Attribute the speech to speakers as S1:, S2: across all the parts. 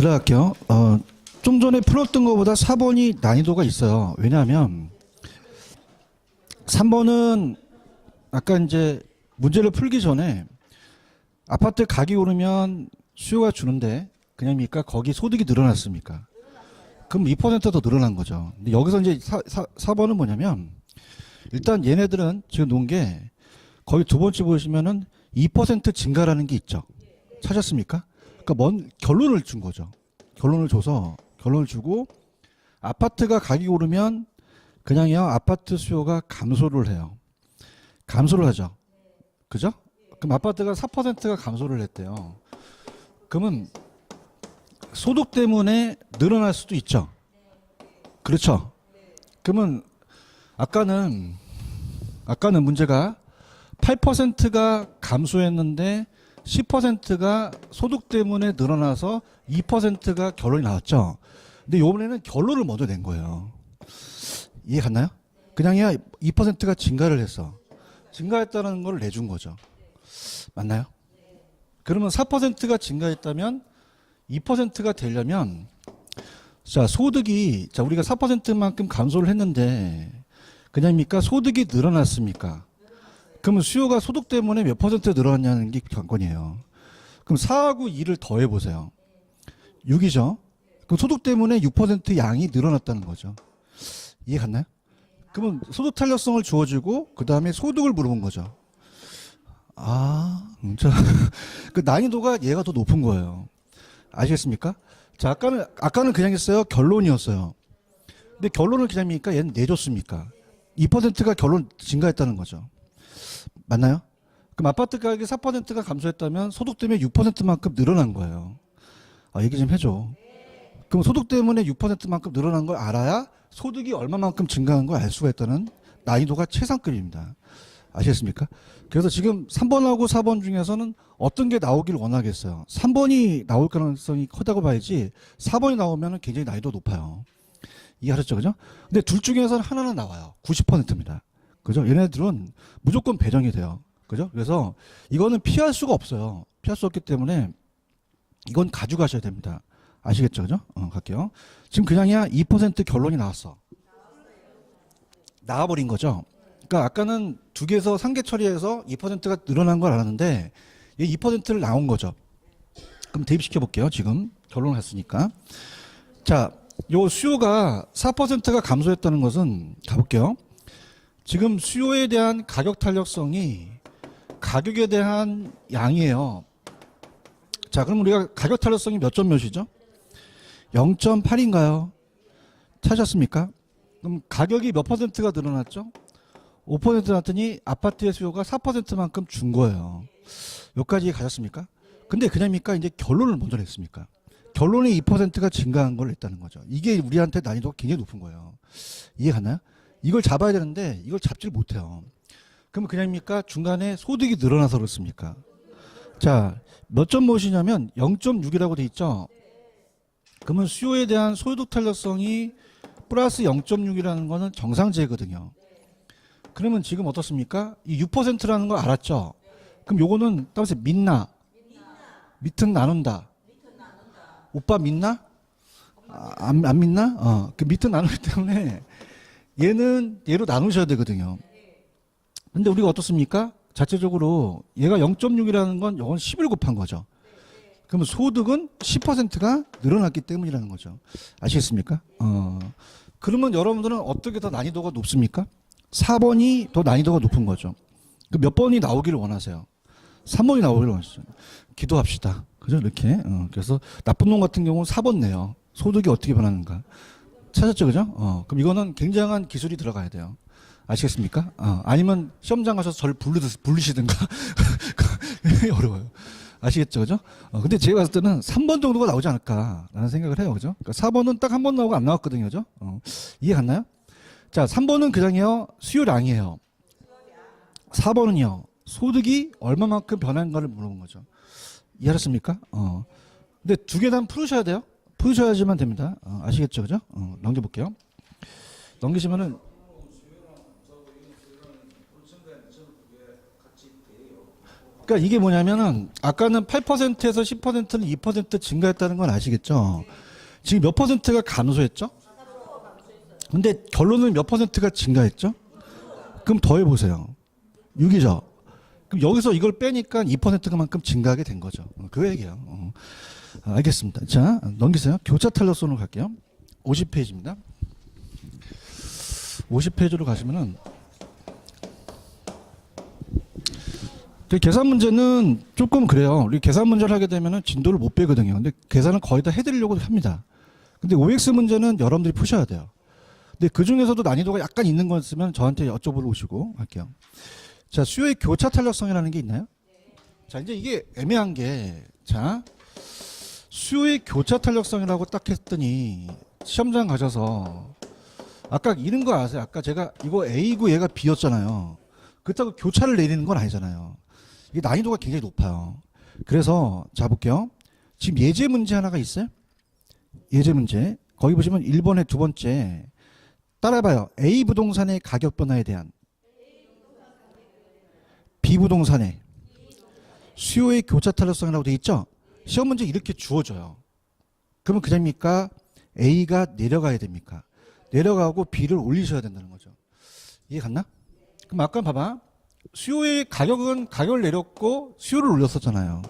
S1: 들어갈게요. 좀 전에 풀었던 것보다 4번이 난이도가 있어요. 왜냐하면 3번은 아까 이제 문제를 풀기 전에 아파트 가격이 오르면 수요가 주는데 그냥입니까? 거기 소득이 늘어났습니까? 그럼 2%더 늘어난 거죠. 근데 여기서 이제 4번은 뭐냐면 일단 얘네들은 지금 놓은 게 거의 두 번째 보시면은 2% 증가라는 게 있죠. 찾았습니까? 그러니까 결론을 준 거죠. 결론을 주고 아파트가 가격이 오르면 그냥요 아파트 수요가 감소를 해요. 감소를 하죠. 그죠? 그럼 아파트가 4%가 감소를 했대요. 그러면 소득 때문에 늘어날 수도 있죠. 그렇죠? 그러면 아까는 문제가 8%가 감소했는데 10%가 소득 때문에 늘어나서 2%가 결론이 나왔죠. 근데 이번에는 결론을 먼저 낸 거예요. 이해 갔나요? 그냥이야 2%가 증가를 했어. 증가했다는 걸 내준 거죠. 맞나요? 그러면 4%가 증가했다면 2%가 되려면 자 소득이 자 우리가 4%만큼 감소를 했는데 그냥입니까? 소득이 늘어났습니까? 그러면 수요가 소득 때문에 몇 퍼센트 늘어났냐는 게 관건이에요. 그럼 4하고 2를 더해 보세요. 6이죠. 그럼 소득 때문에 6% 양이 늘어났다는 거죠. 이해 갔나요? 그러면 소득 탄력성을 주어지고 그 다음에 소득을 물어본 거죠. 그 난이도가 얘가 더 높은 거예요. 아시겠습니까? 자, 아까는 그냥 했어요. 결론이었어요. 근데 결론을 그냥입니까? 얘는 내줬습니까? 2%가 결론 증가했다는 거죠. 맞나요? 그럼 아파트 가격이 4%가 감소했다면 소득 때문에 6%만큼 늘어난 거예요. 얘기 좀 해줘. 그럼 소득 때문에 6%만큼 늘어난 걸 알아야 소득이 얼마만큼 증가한 걸 알 수가 있다는 난이도가 최상급입니다. 아시겠습니까? 그래서 지금 3번하고 4번 중에서는 어떤 게 나오길 원하겠어요. 3번이 나올 가능성이 크다고 봐야지 4번이 나오면 굉장히 난이도 높아요. 이해하셨죠? 그죠? 근데 둘 중에서는 하나는 나와요. 90%입니다. 그죠? 얘네들은 무조건 배정이 돼요. 그죠? 그래서 이거는 피할 수가 없어요. 피할 수 없기 때문에 이건 가져가셔야 됩니다. 아시겠죠? 그죠? 갈게요. 지금 그냥이야 2% 결론이 나왔어. 나와버린 거죠? 그러니까 아까는 두 개에서 3개 처리해서 2%가 늘어난 걸 알았는데 얘 2%를 나온 거죠. 그럼 대입시켜 볼게요. 지금 결론을 했으니까. 자, 요 수요가 4%가 감소했다는 것은 가볼게요. 지금 수요에 대한 가격 탄력성이 가격에 대한 양이에요. 자, 그럼 우리가 가격 탄력성이 몇 점 몇이죠? 0.8인가요? 찾았습니까? 그럼 가격이 몇 퍼센트가 늘어났죠? 5% 났더니 아파트의 수요가 4%만큼 준 거예요. 여기까지 가셨습니까? 근데 그냥입니까? 이제 결론을 먼저 냈습니까? 결론이 2%가 증가한 걸 냈다는 거죠. 이게 우리한테 난이도가 굉장히 높은 거예요. 이해 갔나요? 이걸 잡아야 되는데 이걸 잡지를 못해요. 그러면 그냥입니까? 중간에 소득이 늘어나서 그렇습니까? 자, 몇 점 무엇이냐면 0.6이라고 돼 있죠? 그러면 수요에 대한 소득 탄력성이 플러스 0.6이라는 거는 정상제거든요. 그러면 지금 어떻습니까? 이 6%라는 걸 알았죠? 그럼 요거는 따라서 믿나? 밑은 나눈다. 오빠 믿나? 안 믿나? 그 밑은 나누기 때문에 얘는 얘로 나누셔야 되거든요. 근데 우리가 어떻습니까? 자체적으로 얘가 0.6이라는 건 요건 10을 곱한 거죠. 그러면 소득은 10%가 늘어났기 때문이라는 거죠. 아시겠습니까? 그러면 여러분들은 어떻게 더 난이도가 높습니까? 4번이 더 난이도가 높은 거죠. 그 몇 번이 나오기를 원하세요? 3번이 나오기를 원하시죠. 기도합시다. 그죠? 이렇게. 그래서 나쁜 놈 같은 경우는 4번 내요. 소득이 어떻게 변하는가. 찾았죠? 그죠? 그럼 이거는 굉장한 기술이 들어가야 돼요. 아시겠습니까? 아니면 시험장 가셔서 저를 부르시든가. 어려워요. 아시겠죠? 그죠? 근데 제가 봤을 때는 3번 정도가 나오지 않을까라는 생각을 해요. 그죠? 그러니까 4번은 딱 한 번 나오고 안 나왔거든요. 그죠? 이해 갔나요? 자, 3번은 그냥요, 수요량이에요. 4번은요, 소득이 얼마만큼 변한가를 물어본 거죠. 이해하셨습니까? 근데 두 개 다 풀으셔야 돼요. 풀으셔야지만 됩니다. 아시겠죠? 그죠? 넘겨볼게요. 넘기시면은, 그러니까 이게 뭐냐면은 아까는 8%에서 10%는 2% 증가했다는 건 아시겠죠? 지금 몇 퍼센트가 감소했죠? 근데 결론은 몇 퍼센트가 증가했죠? 그럼 더해보세요. 6이죠? 그럼 여기서 이걸 빼니까 2%만큼 증가하게 된 거죠. 그 얘기예요. 알겠습니다. 자, 넘기세요. 교차 탄력성으로 갈게요. 50페이지입니다. 50페이지로 가시면은 계산 문제는 조금 그래요. 우리 계산 문제를 하게 되면은 진도를 못 빼거든요. 근데 계산을 거의 다 해드리려고 합니다. 근데 OX 문제는 여러분들이 푸셔야 돼요. 근데 그 중에서도 난이도가 약간 있는 거 있으면 저한테 여쭤보러 오시고 할게요. 자, 수요의 교차 탄력성이라는 게 있나요? 자, 이제 이게 애매한 게, 자, 수요의 교차 탄력성이라고 딱 했더니 시험장 가셔서 아까 이런 거 아세요? 아까 제가 이거 A고 얘가 B였잖아요. 그렇다고 교차를 내리는 건 아니잖아요. 이게 난이도가 굉장히 높아요. 그래서 자 볼게요. 지금 예제 문제 하나가 있어요. 예제 문제. 거기 보시면 1번에 두 번째 따라해봐요. A 부동산의 가격 변화에 대한 B 부동산의 수요의 교차 탄력성이라고 돼 있죠. 시험 문제 이렇게 주어져요. 그러면 그냥입니까? A가 내려가야 됩니까? 내려가고 B를 올리셔야 된다는 거죠. 이해 갔나? 그럼 아까 봐봐. 수요의 가격은 가격을 내렸고 수요를 올렸었잖아요.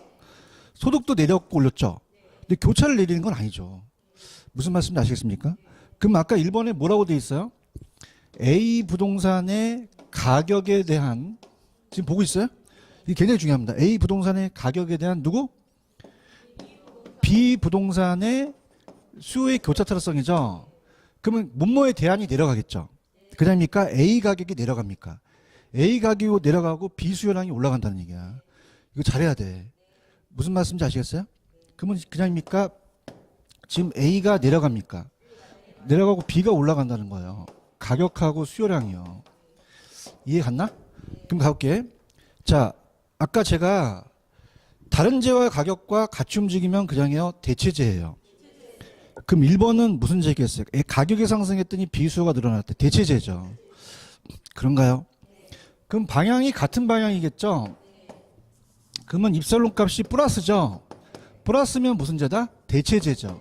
S1: 소득도 내렸고 올렸죠. 근데 교차를 내리는 건 아니죠. 무슨 말씀인지 아시겠습니까? 그럼 아까 1번에 뭐라고 돼 있어요? A 부동산의 가격에 대한, 지금 보고 있어요? 이게 굉장히 중요합니다. A 부동산의 가격에 대한 누구? B 부동산의 수요의 교차 탄력성이죠. 그러면 뭐뭐에 대한이 내려가겠죠. 그냥입니까? A 가격이 내려갑니까? A 가격이 내려가고 B 수요량이 올라간다는 얘기야. 이거 잘해야 돼. 무슨 말씀인지 아시겠어요? 그러면 그냥입니까? 지금 A가 내려갑니까? 내려가고 B가 올라간다는 거예요. 가격하고 수요량이요. 이해 갔나? 그럼 가볼게. 자, 아까 제가 다른 재화의 가격과 같이 움직이면 그냥요 대체재예요. 그럼 1번은 무슨 재겠어요? 가격이 상승했더니 비수요가 늘어났대. 대체재죠. 그런가요? 그럼 방향이 같은 방향이겠죠? 그러면 입살론 값이 플러스죠? 플러스면 무슨 재다? 대체재죠.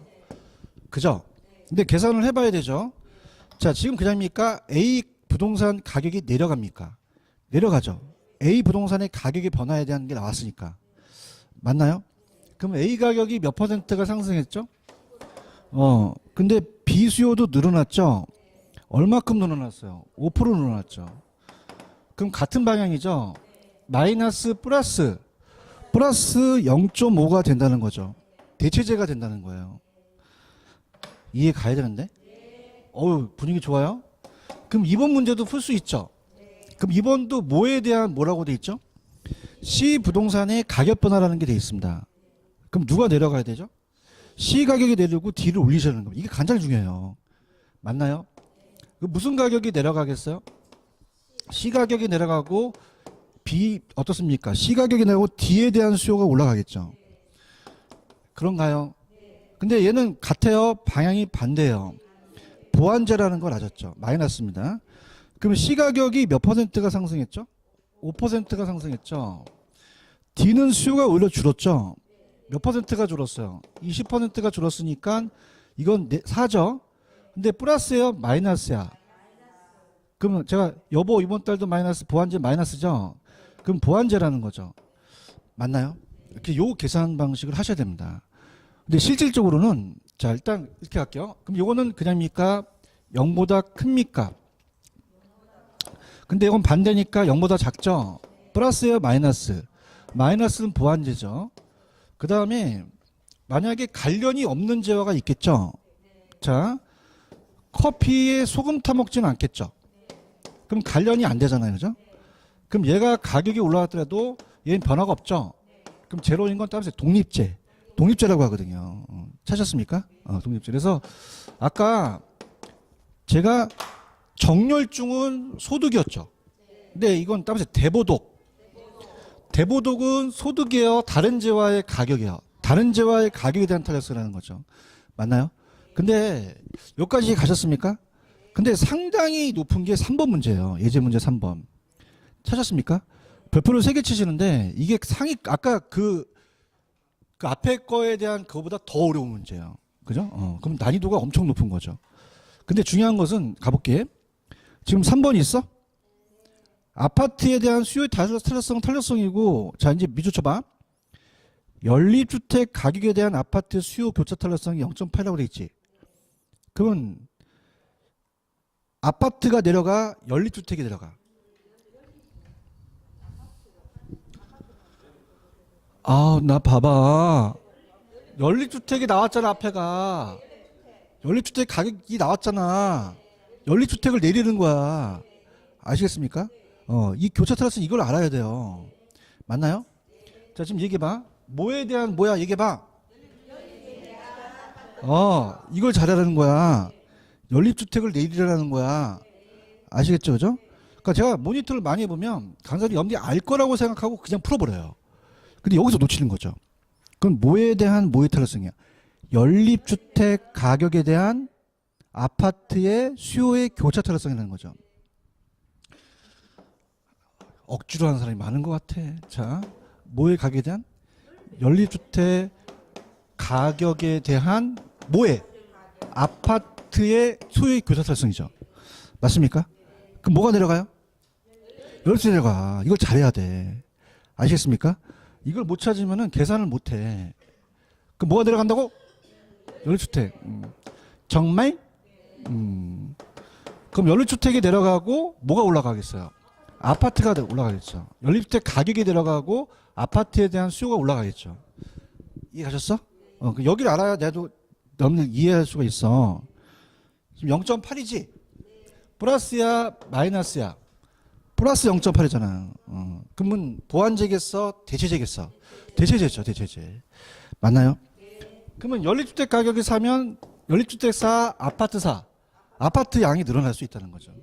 S1: 그죠? 근데 계산을 해봐야 되죠? 자, 지금 그냥입니까? A 부동산 가격이 내려갑니까? 내려가죠. A 부동산의 가격의 변화에 대한 게 나왔으니까. 맞나요? 그럼 A 가격이 몇 퍼센트가 상승했죠? 근데 B 수요도 늘어났죠? 얼마큼 늘어났어요? 5% 늘어났죠. 그럼 같은 방향이죠? 마이너스 플러스 0.5가 된다는 거죠. 대체재가 된다는 거예요. 이해 가야 되는데? 분위기 좋아요? 그럼 이번 문제도 풀 수 있죠? 그럼 이번도 뭐에 대한 뭐라고 돼 있죠? C 부동산의 가격 변화라는 게 돼 있습니다. 그럼 누가 내려가야 되죠? C 가격이 내리고 D를 올리셔야 하는 겁니다. 이게 가장 중요해요. 맞나요? 무슨 가격이 내려가겠어요? C 가격이 내려가고 B 어떻습니까? C 가격이 내려가고 D에 대한 수요가 올라가겠죠. 그런가요? 근데 얘는 같아요. 방향이 반대예요. 보완제라는 걸 아셨죠? 마이너스입니다. 그럼 C 가격이 몇 퍼센트가 상승했죠? 5%가 상승했죠. D는 수요가 오히려 줄었죠. 몇 퍼센트가 줄었어요? 20%가 줄었으니까 이건 4죠. 근데 플러스예요? 마이너스야? 그러면 제가 여보 이번 달도 마이너스, 보완제 마이너스죠? 그럼 보완제라는 거죠. 맞나요? 이렇게 요 계산 방식을 하셔야 됩니다. 근데 실질적으로는 자 일단 이렇게 할게요. 그럼 요거는 그냥입니까? 0보다 큽니까? 근데 이건 반대니까 0보다 작죠? 플러스예요? 마이너스? 마이너스는 보완제죠. 그 다음에 만약에 관련이 없는 재화가 있겠죠? 자, 커피에 소금 타먹지는 않겠죠? 그럼 관련이 안 되잖아요. 그죠? 그럼 얘가 가격이 올라갔더라도 얘는 변화가 없죠? 그럼 제로인 건 따라서 독립제. 독립제라고 하거든요. 찾았습니까? 독립제. 그래서 아까 제가 정렬중은 소득이었죠. 근데 이건 따라서 대보독. 대보독은 소득이에요. 다른 재화의 가격이에요. 다른 재화의 가격에 대한 탄력성이라는 거죠. 맞나요? 근데 여기까지 가셨습니까? 근데 상당히 높은 게 3번 문제예요. 예제 문제 3번. 찾았습니까? 별표를 3개 치시는데 이게 상위 아까 그 앞에 거에 대한 그거보다 더 어려운 문제예요. 그죠? 그럼 난이도가 엄청 높은 거죠. 근데 중요한 것은 가볼게. 지금 3번 있어? 아파트에 대한 수요의 탄력성이고, 자 이제 미주쳐봐. 연립주택 가격에 대한 아파트 수요 교차 탄력성이 0.8이라고 돼 있지. 그러면 아파트가 내려가, 연립주택이 내려가. 아, 나 봐봐. 연립주택이 나왔잖아, 앞에가. 연립주택 가격이 나왔잖아. 연립주택을 내리는 거야. 아시겠습니까? 이 교차 탄력성 이걸 알아야 돼요. 맞나요? 자, 지금 얘기해봐. 뭐에 대한 뭐야? 얘기해봐. 이걸 잘하라는 거야. 연립주택을 내리라는 거야. 아시겠죠? 그죠? 그러니까 제가 모니터를 많이 해보면 강사들이 염두에 알 거라고 생각하고 그냥 풀어버려요. 근데 여기서 놓치는 거죠. 그럼 뭐에 대한 뭐의 탄력성이야? 연립주택 가격에 대한 아파트의 수요의 교차 탄력성이라는 거죠. 억지로 하는 사람이 많은 것 같아. 자, 뭐의 가격에 대한? 연립주택 가격에 대한 뭐에? 아파트의 수요의 교차 탄력성이죠. 맞습니까? 그럼 뭐가 내려가요? 연립주택 내려가. 이걸 잘해야 돼. 아시겠습니까? 이걸 못 찾으면은 계산을 못 해. 그럼 뭐가 내려간다고? 연립주택. 정말? 그럼 연립주택이 내려가고 뭐가 올라가겠어요? 아파트가 올라가겠죠. 연립주택 가격이 내려가고 아파트에 대한 수요가 올라가겠죠. 이해가셨어? 여기를 알아야 내도 너무 이해할 수가 있어. 지금 0.8이지? 플러스야 마이너스야? 플러스 0.8이잖아. 그러면 보완제겠어? 대체제겠어? 대체제죠. 대체제. 맞나요? 그러면 연립주택 가격이 사면 연립주택 사, 아파트 사. 아파트 양이 늘어날 수 있다는 거죠.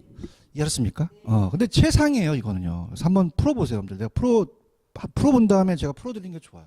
S1: 이해하셨습니까? 근데 최상이에요, 이거는요. 그래서 한번 풀어보세요, 여러분들. 내가 풀어본 다음에 제가 풀어드리는 게 좋아요.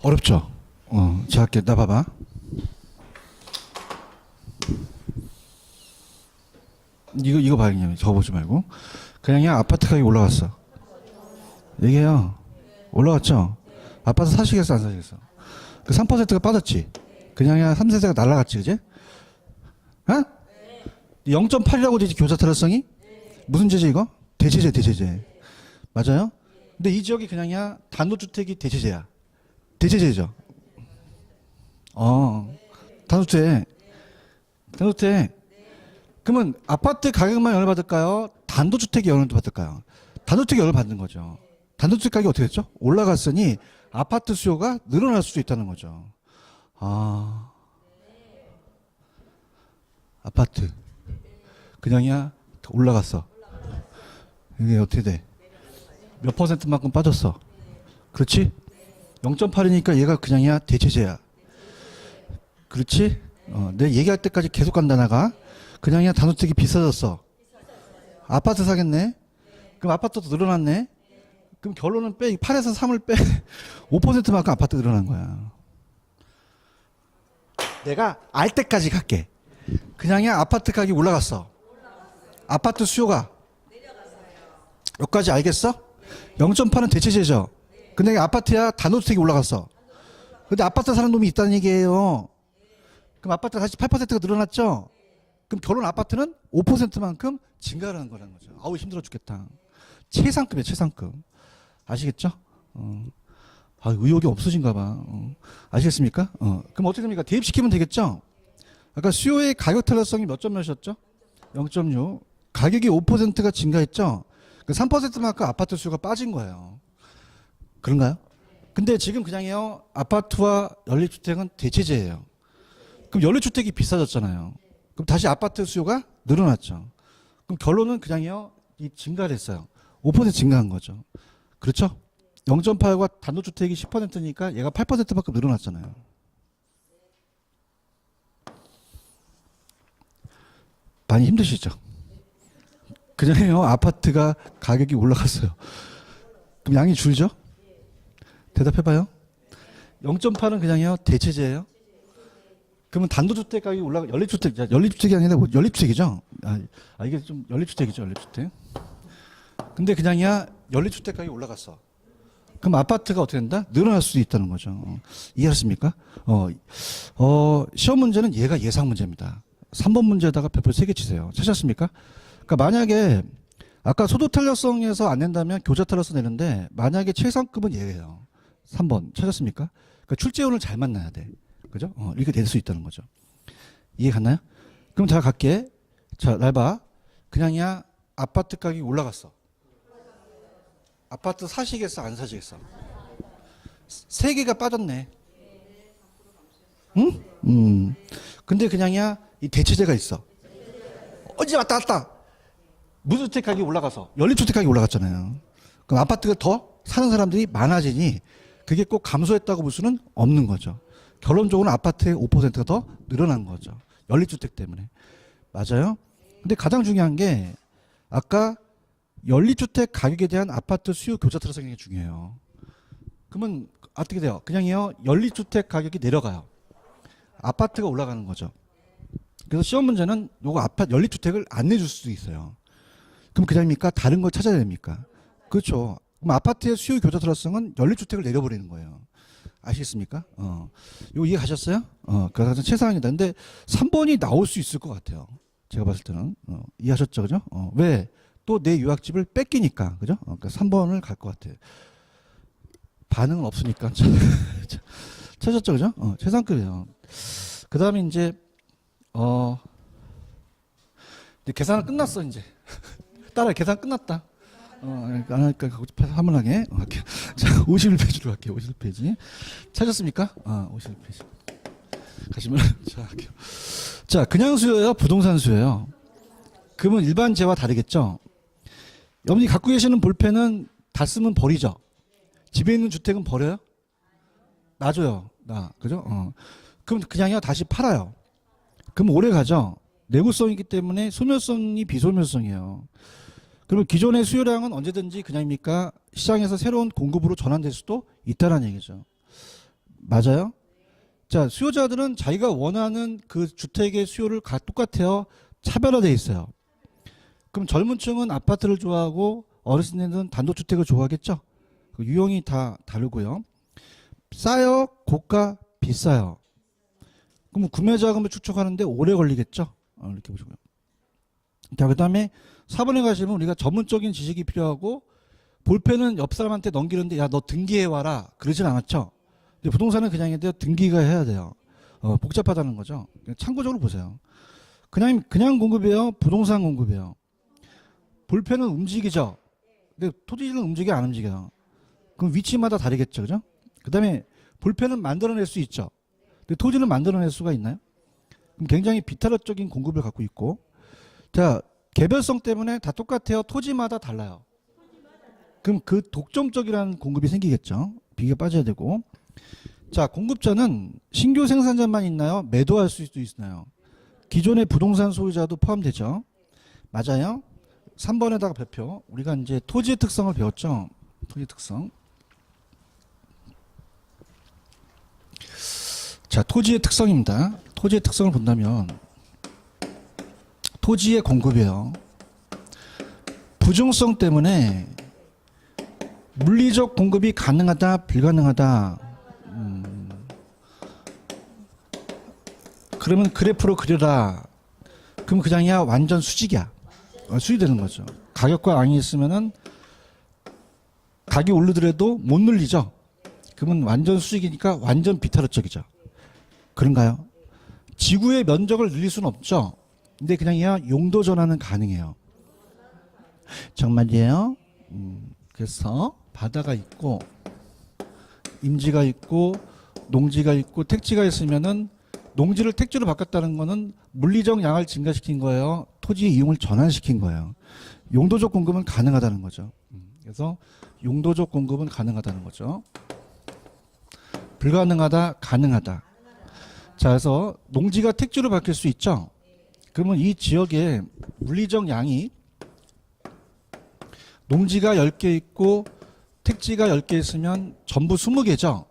S1: 어렵죠? 자, 할게. 나 봐봐. 이거 봐, 그냥. 저거 보지 말고. 그냥 아파트 가격이 올라갔어. 얘기해요. 올라갔죠? 아파트 사시겠어, 안 사시겠어? 그 3%가 빠졌지? 그냥 3세대가 날라갔지, 그지? 어? 0.8이라고 되지 교차 탈락성이? 무슨 제재 이거? 대체제 대체제. 맞아요? 근데 이 지역이 그냥이야 단독주택이 대체제야. 대체제죠. 단독주택. 단독주택. 그러면 아파트 가격만 영향을 받을까요? 단독주택이 영향을 받을까요? 단독주택이 영향을 받는 거죠. 단독주택 가격이 어떻게 됐죠? 올라갔으니 아파트 수요가 늘어날 수도 있다는 거죠. 아파트. 그냥이야 올라갔어. 이게 어떻게 돼? 몇 퍼센트만큼 빠졌어. 그렇지? 0.8이니까 얘가 그냥이야 대체제야. 그렇지? 내 얘기할 때까지 계속 간다 나가. 그냥이야 단독주택이 비싸졌어. 아파트 사겠네. 그럼 아파트도 늘어났네. 그럼 결론은 빼 8에서 3을 빼 5%만큼 아파트 늘어난 거야. 내가 알 때까지 갈게. 그냥이야 아파트 가격이 올라갔어. 아파트 수요가 여기까지 알겠어? 0.8은 대체제죠. 근데 아파트야 단독주택이 올라갔어. 근데 아파트 사는 놈이 있다는 얘기예요. 그럼 아파트가 다시 8%가 늘어났죠? 그럼 결론 아파트는 5%만큼 증가를 하는 거라는 거죠. 아우 힘들어 죽겠다. 최상급이에요 최상급. 아시겠죠? 의욕이 없으신가 봐. 아시겠습니까? 그럼 어떻게 됩니까? 대입시키면 되겠죠? 아까 수요의 가격 탄력성이 몇 점 몇이었죠? 0.6. 가격이 5%가 증가했죠? 그 3%만큼 아파트 수요가 빠진 거예요. 그런가요? 근데 지금 그냥요 아파트와 연립주택은 대체제예요. 그럼 연립주택이 비싸졌잖아요. 그럼 다시 아파트 수요가 늘어났죠. 그럼 결론은 그냥요 이 증가를 했어요. 5% 증가한 거죠. 그렇죠? 0.8과 단독주택이 10%니까 얘가 8%만큼 늘어났잖아요. 많이 힘드시죠? 그냥요 아파트가 가격이 올라갔어요. 그럼 양이 줄죠? 대답해봐요. 0.8은 그냥요 대체제예요. 그러면 단독주택 가격이 연립주택이 아니라 연립주택이죠. 이게 좀 연립주택이죠 연립주택. 근데 그냥이야 연립주택 가격이 올라갔어. 그럼 아파트가 어떻게 된다? 늘어날 수도 있다는 거죠. 이해하셨습니까? 시험 문제는 얘가 예상 문제입니다. 3번 문제에다가 별표 3개 치세요. 찾았습니까? 그러니까 만약에 아까 소득 탄력성에서 안 낸다면 교차 탄력성 내는데 만약에 최상급은 얘예요. 3번 찾았습니까? 그러니까 출제원을 잘 만나야 돼. 그죠? 이렇게 될 수 있다는 거죠. 이해 갔나요? 그럼 자 갈게. 자, 날 봐. 그냥이야 아파트 가격이 올라갔어. 아파트 사시겠어 안 사시겠어? 3개가 빠졌네. 응? 근데 그냥이야 이 대체제가 있어. 어디 왔다 갔다. 무주택 가격이 올라가서 연립주택 가격이 올라갔잖아요. 그럼 아파트가 더 사는 사람들이 많아지니 그게 꼭 감소했다고 볼 수는 없는 거죠. 결론적으로 아파트의 5%가 더 늘어난 거죠. 연립주택 때문에. 맞아요? 근데 가장 중요한 게 아까 연립주택 가격에 대한 아파트 수요 교차 탄력성이 중요해요. 그러면 어떻게 돼요? 그냥요 연립주택 가격이 내려가요. 아파트가 올라가는 거죠. 그래서 시험 문제는 요거 아파트 연립주택을 안 내줄 수도 있어요. 그럼 그냥입니까? 다른 걸 찾아야 됩니까? 그렇죠. 그럼 아파트의 수요 교차 탄력성은 연립주택을 내려버리는 거예요. 아시겠습니까? 이거 이해 가셨어요? 그게 가장 최상입니다. 근데 3번이 나올 수 있을 것 같아요. 제가 봤을 때는. 이해하셨죠? 그죠? 왜? 또 내 유학집을 뺏기니까. 그죠? 그러니까 3번을 갈 것 같아요. 반응은 없으니까. 찾았죠? 그죠? 최상급이에요. 그 다음에 이제 계산은 끝났어, 이제. 따라 계산 끝났다. 안 하니까 화문하게. 자, 51페이지로 갈게요. 51페이지. 찾았습니까? 51페이지. 가시면, 자, 할게요. 자, 그냥 수요예요? 부동산 수요예요? 그러면 일반 재와 다르겠죠? 여러분이 갖고 계시는 볼펜은 다 쓰면 버리죠? 집에 있는 주택은 버려요? 놔줘요. 그죠? 그럼 그냥요, 다시 팔아요. 그럼 오래 가죠? 내구성이기 때문에 소멸성이 비소멸성이에요. 그러면 기존의 수요량은 언제든지 그냥입니까? 시장에서 새로운 공급으로 전환될 수도 있다는 얘기죠. 맞아요? 자, 수요자들은 자기가 원하는 그 주택의 수요를 똑같아요. 차별화되어 있어요. 그럼 젊은 층은 아파트를 좋아하고 어르신들은 단독주택을 좋아하겠죠? 그 유형이 다 다르고요. 싸요? 고가? 비싸요? 그럼 구매 자금을 축적하는데 오래 걸리겠죠? 이렇게 보시고요. 자, 그 다음에 4번에 가시면 우리가 전문적인 지식이 필요하고 볼펜은 옆 사람한테 넘기는데 야, 너 등기해 와라. 그러진 않았죠. 근데 부동산은 그냥 해야 돼요. 등기가 해야 돼요. 복잡하다는 거죠. 참고적으로 보세요. 그냥 공급이에요. 부동산 공급이에요. 볼펜은 움직이죠. 근데 토지는 움직여 안 움직여요. 그럼 위치마다 다르겠죠. 그죠? 그 다음에 볼펜은 만들어낼 수 있죠. 근데 토지는 만들어낼 수가 있나요? 그럼 굉장히 비타적인 공급을 갖고 있고, 자, 개별성 때문에 다 똑같아요. 토지마다 달라요. 그럼 그 독점적이라는 공급이 생기겠죠. 비교가 빠져야 되고. 자, 공급자는 신규 생산자만 있나요? 매도할 수도 있나요? 기존의 부동산 소유자도 포함되죠. 맞아요. 3번에다가 별표. 우리가 이제 토지의 특성을 배웠죠. 토지 특성. 자, 토지의 특성입니다. 토지의 특성을 본다면 토지의 공급이에요. 부중성 때문에 물리적 공급이 가능하다, 불가능하다. 그러면 그래프로 그려라. 그럼 그냥이야 완전 수직이야. 수직되는 거죠. 가격과 앙이 있으면은 가격이 오르더라도 못 늘리죠. 그러면 완전 수직이니까 완전 비타르적이죠. 그런가요? 지구의 면적을 늘릴 수는 없죠. 근데 그냥이야 용도 전환은 가능해요. 정말이에요. 그래서 바다가 있고 임지가 있고 농지가 있고 택지가 있으면은 농지를 택지로 바꿨다는 거는 물리적 양을 증가시킨 거예요. 토지 이용을 전환시킨 거예요. 용도적 공급은 가능하다는 거죠. 그래서 용도적 공급은 가능하다는 거죠. 불가능하다, 가능하다. 자, 그래서 농지가 택지로 바뀔 수 있죠. 그러면 이 지역에 물리적 양이 농지가 10개 있고 택지가 10개 있으면 전부 20개죠.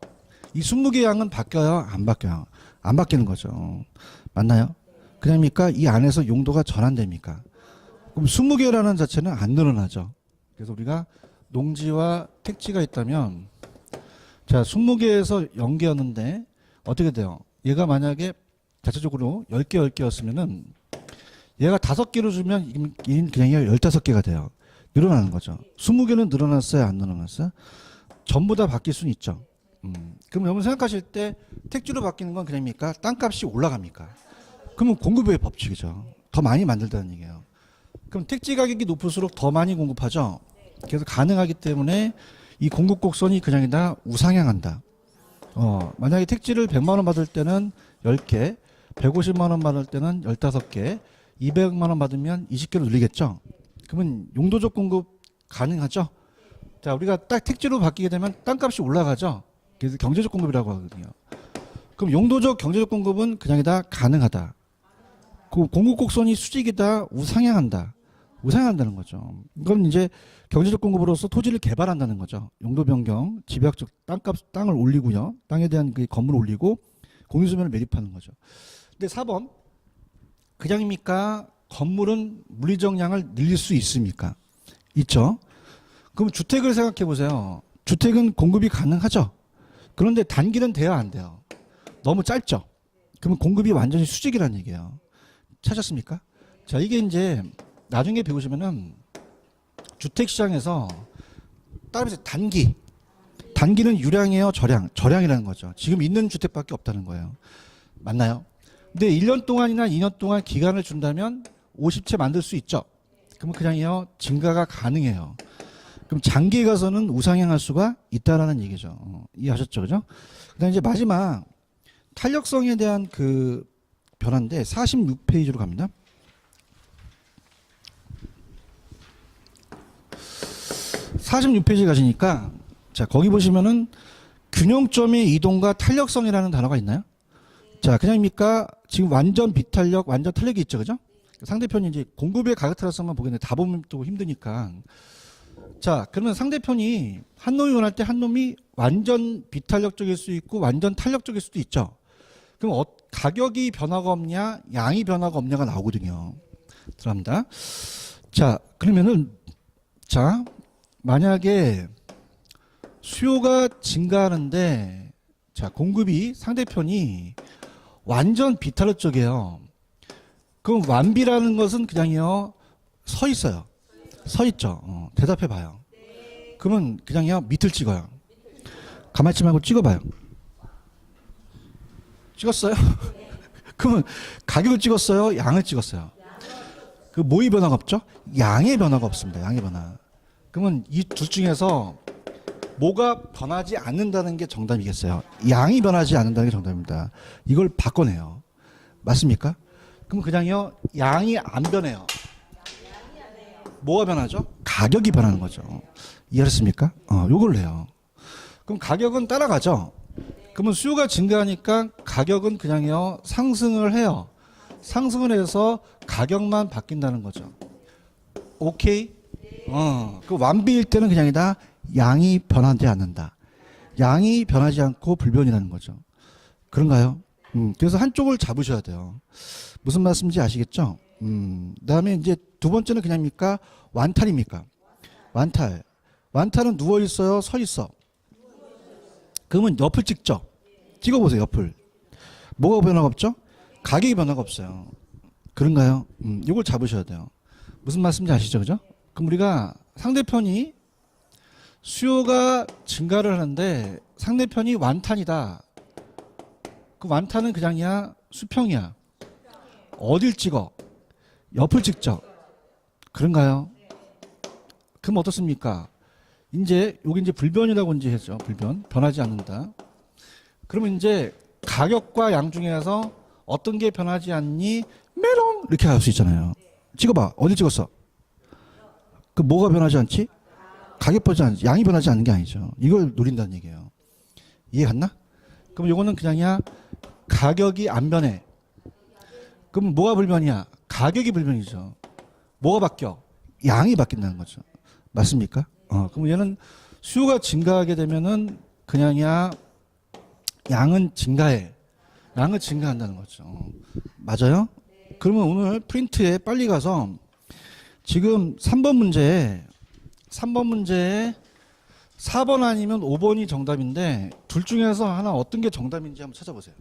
S1: 이 20개 양은 바뀌어요? 안 바뀌어요? 안 바뀌는 거죠. 맞나요? 그냥입니까? 이 안에서 용도가 전환됩니까? 그럼 20개라는 자체는 안 늘어나죠. 그래서 우리가 농지와 택지가 있다면 자, 20개에서 0개였는데 어떻게 돼요? 얘가 만약에 자체적으로 10개, 10개였으면은 얘가 5개로 주면 그냥 15개가 돼요. 늘어나는 거죠. 20개는 늘어났어요? 안 늘어났어요? 전부 다 바뀔 수는 있죠. 그럼 여러분 생각하실 때 택지로 바뀌는 건 그냥입니까? 땅값이 올라갑니까? 그러면 공급의 법칙이죠. 더 많이 만들다는 얘기예요. 그럼 택지 가격이 높을수록 더 많이 공급하죠. 그래서 가능하기 때문에 이 공급 곡선이 그냥이다 우상향한다. 만약에 택지를 100만 원 받을 때는 10개, 150만 원 받을 때는 15개, 200만 원 받으면 20개로 늘리겠죠. 그러면 용도적 공급 가능하죠. 자, 우리가 딱 택지로 바뀌게 되면 땅값이 올라가죠. 그래서 경제적 공급이라고 하거든요. 그럼 용도적 경제적 공급은 그냥이다 가능하다. 그 공급 곡선이 수직이다 우상향한다. 우상향한다는 거죠. 이건 이제 경제적 공급으로서 토지를 개발한다는 거죠. 용도 변경, 집약적 땅을 올리고요. 땅에 대한 그 건물을 올리고 공유수면을 매립하는 거죠. 근데 4번 그냥입니까? 건물은 물리적 양을 늘릴 수 있습니까? 있죠. 그럼 주택을 생각해 보세요. 주택은 공급이 가능하죠. 그런데 단기는 돼야 안 돼요. 너무 짧죠. 그러면 공급이 완전히 수직이라는 얘기예요. 찾았습니까? 자, 이게 이제 나중에 배우시면은 주택시장에서 따라서 단기는 유량이에요, 저량이라는 거죠. 지금 있는 주택밖에 없다는 거예요. 맞나요? 근데 1년 동안이나 2년 동안 기간을 준다면 50채 만들 수 있죠. 그러면 그냥요 증가가 가능해요. 그럼 장기에 가서는 우상향할 수가 있다라는 얘기죠. 이해하셨죠, 그죠? 그다음 이제 마지막 탄력성에 대한 그 변화인데 46페이지로 갑니다. 46페이지 가시니까 자, 거기 보시면은 균형점의 이동과 탄력성이라는 단어가 있나요? 자, 그냥입니까? 지금 완전 비탄력, 완전 탄력이 있죠, 그죠? 상대편이 이제 공급의 가격 탄력성만 보겠는데 다 보면 또 힘드니까. 자, 그러면 상대편이 한 놈이 원할 때 한 놈이 완전 비탄력적일 수 있고 완전 탄력적일 수도 있죠. 그럼 가격이 변화가 없냐, 양이 변화가 없냐가 나오거든요. 들어갑니다. 자, 그러면은 자, 만약에 수요가 증가하는데 자, 공급이 상대편이 완전 비탄력적이에요. 그럼 완비라는 것은 그냥요 서 있어요. 서 있죠. 대답해 봐요. 그러면 그냥요 밑을 찍어요. 가만히 있지 말고 찍어봐요. 찍었어요? 그러면 가격을 찍었어요? 양을 찍었어요? 그 뭐의 변화가 없죠? 양의 변화가 없습니다. 양의 변화. 그러면 이 둘 중에서 뭐가 변하지 않는다는 게 정답이겠어요? 양이 변하지 않는다는 게 정답입니다. 이걸 바꿔내요. 맞습니까? 그럼 그냥요 양이 안 변해요. 뭐가 변하죠? 가격이 변하는 거죠. 이해하셨습니까? 요걸 해요. 그럼 가격은 따라가죠. 그러면 수요가 증가하니까 가격은 그냥요 상승을 해요. 상승을 해서 가격만 바뀐다는 거죠. 오케이? 그 완비일 때는 그냥이다. 양이 변하지 않는다. 양이 변하지 않고 불변이라는 거죠. 그런가요? 그래서 한쪽을 잡으셔야 돼요. 무슨 말씀인지 아시겠죠? 그다음에 이제 두 번째는 그냥입니까? 완탈입니까? 완탈. 완탈은 누워 있어요? 서 있어? 그러면 옆을 찍죠. 찍어보세요. 옆을. 뭐가 변화가 없죠? 가격이 변화가 없어요. 그런가요? 이걸 잡으셔야 돼요. 무슨 말씀인지 아시죠? 그죠? 그럼 우리가 상대편이 수요가 증가를 하는데 상대편이 완탄이다. 그 완탄은 그냥이야? 수평이야? 어딜 찍어? 옆을 찍죠. 그런가요? 그럼 어떻습니까? 이제 여기 이제 불변이라고 이제 했죠. 불변. 변하지 않는다. 그러면 이제 가격과 양 중에서 어떤 게 변하지 않니? 메롱 이렇게 할 수 있잖아요. 찍어봐. 어디 찍었어? 그 뭐가 변하지 않지? 가격 변하지 않지. 양이 변하지 않는 게 아니죠. 이걸 노린다는 얘기예요. 이해 갔나? 그럼 요거는 그냥이야. 가격이 안 변해. 그럼 뭐가 불변이야? 가격이 불변이죠. 뭐가 바뀌어? 양이 바뀐다는 거죠. 맞습니까? 그럼 얘는 수요가 증가하게 되면은 그냥이야 양은 증가해. 양은 증가한다는 거죠. 맞아요? 그러면 오늘 프린트에 빨리 가서 지금 3번 문제에 4번 아니면 5번이 정답인데 둘 중에서 하나 어떤 게 정답인지 한번 찾아보세요.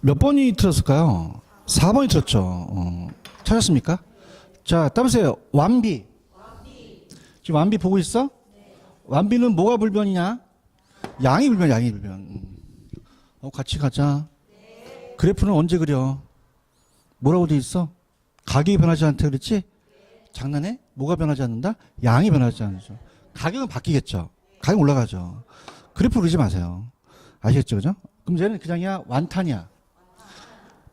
S1: 몇 번이 틀었을까요? 4번이 틀었죠. 찾았습니까? 자, 따보세요. 완비. 지금 완비 보고 있어? 완비는 뭐가 불변이냐? 양이 불변, 양이 불변. 같이 가자. 그래프는 언제 그려? 뭐라고 돼 있어? 가격이 변하지 않다 그랬지? 장난해? 뭐가 변하지 않는다? 양이 변하지 않죠. 가격은 바뀌겠죠. 가격 올라가죠. 그래프 그리지 마세요. 아시겠죠? 그죠? 그럼 얘는 그냥이야 완탄이야.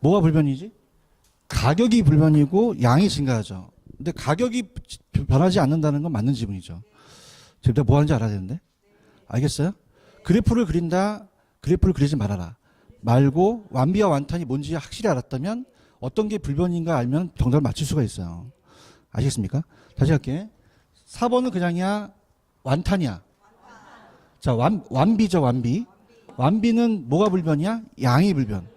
S1: 뭐가 불변이지? 가격이 불변이고 양이 증가하죠. 근데 가격이 변하지 않는다는 건 맞는 지문이죠. 지금 내가 뭐 하는지 알아야 되는데. 알겠어요? 그래프를 그린다. 그래프를 그리지 말아라. 말고 완비와 완탄이 뭔지 확실히 알았다면 어떤 게 불변인가 알면 정답을 맞출 수가 있어요. 아시겠습니까? 다시 할게. 4번은 그냥이야 완탄이야. 자, 완비죠, 완비. 완비는 뭐가 불변이야? 양이 불변.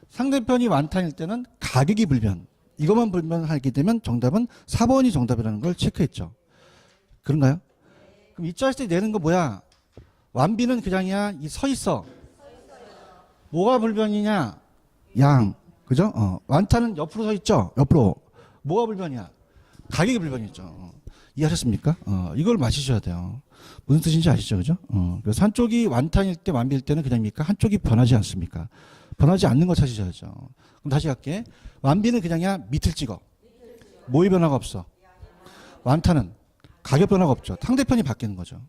S1: 상대편이 완탄일 때는 가격이 불변. 이것만 불변하게 되면 정답은 4번이 정답이라는 걸 체크했죠. 그런가요? 그럼 이 짤때 내는 거 뭐야? 완비는 그냥이야 이 서 있어. 뭐가 불변이냐? 양. 그죠? 완탄은 옆으로 서 있죠? 옆으로. 뭐가 불변이야? 가격이 불변이죠. 이해하셨습니까? 이걸 맞히셔야 돼요. 무슨 뜻인지 아시죠? 그죠? 그래서 한쪽이 완탄일 때 완비일 때는 그냥입니까? 한쪽이 변하지 않습니까? 변하지 않는 거 찾으셔야죠. 그럼 다시 갈게. 완비는 그냥이야 밑을 찍어. 뭐의 변화가 없어? 완타는 가격 변화가 없죠. 상대편이 바뀌는 거죠.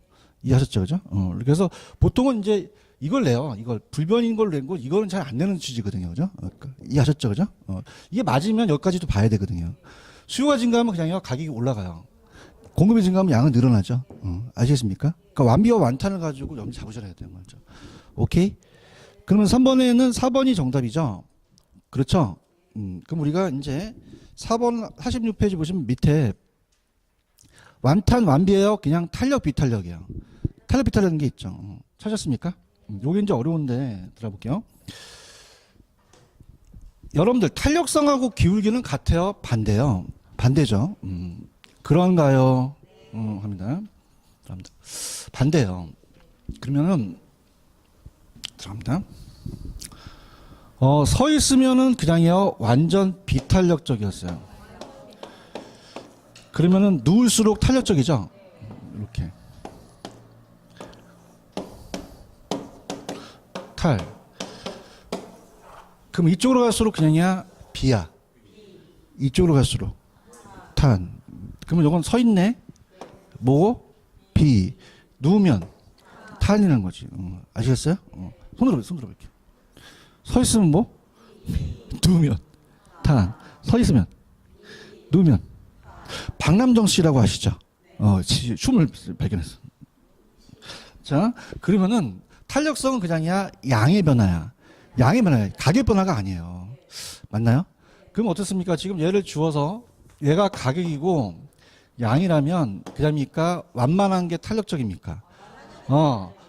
S1: 이해하셨죠, 그죠? 그래서 보통은 이제 이걸 내요. 이걸 불변인 걸 낸 거, 이거는 잘 안 내는 취지거든요, 그죠? 그러니까 이해하셨죠, 그죠? 이게 맞으면 여기까지도 봐야 되거든요. 수요가 증가하면 그냥요 가격이 올라가요. 공급이 증가하면 양은 늘어나죠. 아시겠습니까? 그러니까 완비와 완탄을 가지고 염지 잡으셔야 되는 거죠. 오케이? 그러면 3번에는 4번이 정답이죠. 그렇죠? 그럼 우리가 이제 4번 46페이지 보시면 밑에 완탄 완비예요. 그냥 탄력 비탄력이에요. 탄력 비탄력인 게 있죠. 찾았습니까? 요게 이제 어려운데 들어볼게요. 여러분들 탄력성하고 기울기는 같아요? 반대요? 반대죠. 그런가요? 합니다. 반대요. 그러면은 들어갑니다. 서 있으면은 그냥요 완전 비탄력적이었어요. 그러면은 누울수록 탄력적이죠. 이렇게 탈. 그럼 이쪽으로 갈수록 그냥이야 비야. 이쪽으로 갈수록 탄. 그러면 이건 서 있네. 뭐고? 비. 누우면 탄이라는 거지. 아시겠어요? 손으로 이렇게. 서 있으면 뭐? 누우면 탄. 서 있으면 누우면. 박남정 씨라고 아시죠? 춤을 발견했어. 자, 그러면은 탄력성은 그냥이야 양의 변화야. 양의 변화야. 가격 변화가 아니에요. 맞나요? 그럼 어떻습니까? 지금 얘를 주어서 얘가 가격이고 양이라면 그다음이니까 완만한 게 탄력적입니까?